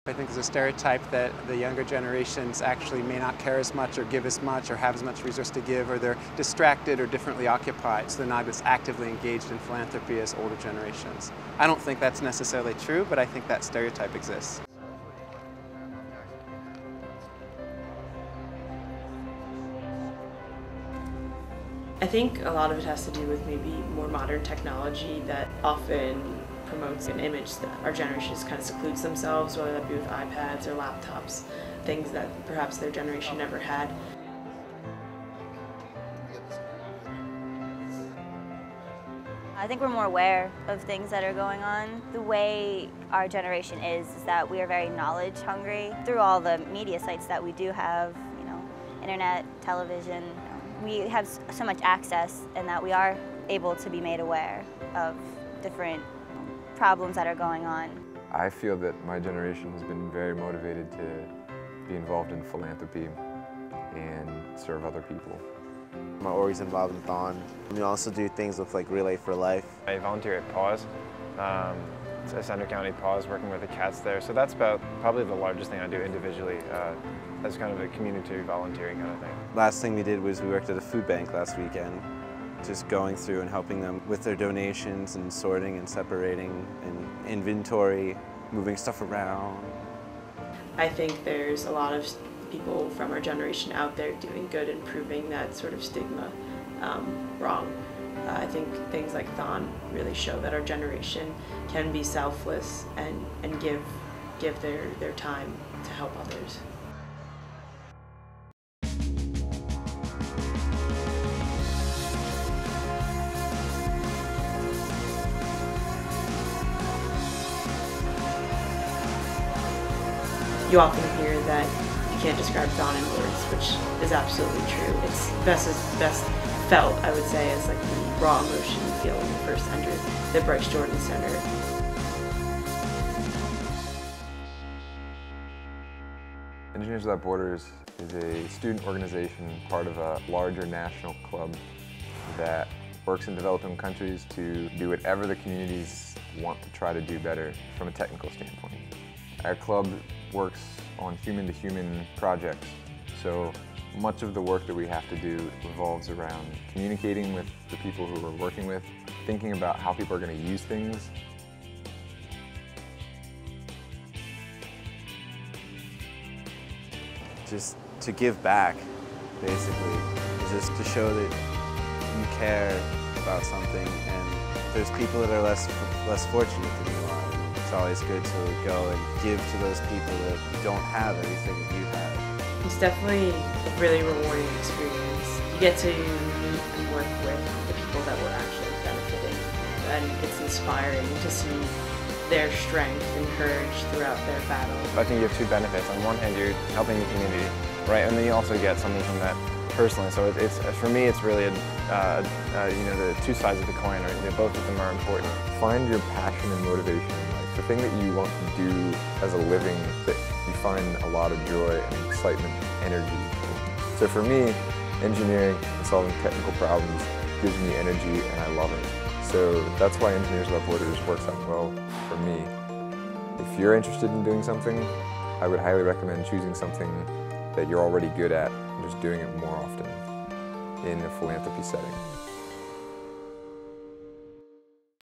I think there's a stereotype that the younger generations actually may not care as much or give as much or have as much resource to give, or they're distracted or differently occupied, so they're not as actively engaged in philanthropy as older generations. I don't think that's necessarily true, but I think that stereotype exists. I think a lot of it has to do with maybe more modern technology that often promotes an image that our generation just kind of secludes themselves, whether that be with iPads or laptops, things that perhaps their generation never had. I think we're more aware of things that are going on. The way our generation is that we are very knowledge hungry through all the media sites that we do have, internet, television. We have so much access, and that we are able to be made aware of different problems that are going on. I feel that my generation has been very motivated to be involved in philanthropy and serve other people. I'm always involved in Thon. We also do things with Relay for Life. I volunteer at PAWS, it's a Center County PAWS, working with the cats there. So that's about probably the largest thing I do individually as kind of a community volunteering kind of thing. Last thing we did was we worked at a food bank last weekend, just going through and helping them with their donations and sorting and separating and inventory, moving stuff around. I think there's a lot of people from our generation out there doing good and proving that sort of stigma wrong. I think things like Thon really show that our generation can be selfless and give their time to help others. You often hear that you can't describe Thon in words, which is absolutely true. It's best felt, I would say, as like the raw emotion you feel when you first enter the Bryce Jordan Center. Engineers Without Borders is a student organization, part of a larger national club that works in developing countries to do whatever the communities want to try to do better from a technical standpoint. Our club works on human-to-human projects, so much of the work that we have to do revolves around communicating with the people who we're working with, thinking about how people are going to use things. Just to give back, basically, just to show that you care about something, and there's people that are less fortunate than you are. It's always good to go and give to those people that don't have everything that you have. It's definitely a really rewarding experience. You get to meet and work with the people that we're actually benefiting, and it's inspiring to see their strength and courage throughout their battle. I think you have two benefits. On one hand, you're helping the community, right? And then you also get something from that personally. So it's for me, it's really the two sides of the coin. Right? Both of them are important. Find your passion and motivation in life. The thing that you want to do as a living that you find a lot of joy and excitement and energy. So for me, engineering and solving technical problems gives me energy, and I love it. So that's why Engineers Without Borders works out well for me. If you're interested in doing something, I would highly recommend choosing something that you're already good at and just doing it more often in a philanthropy setting.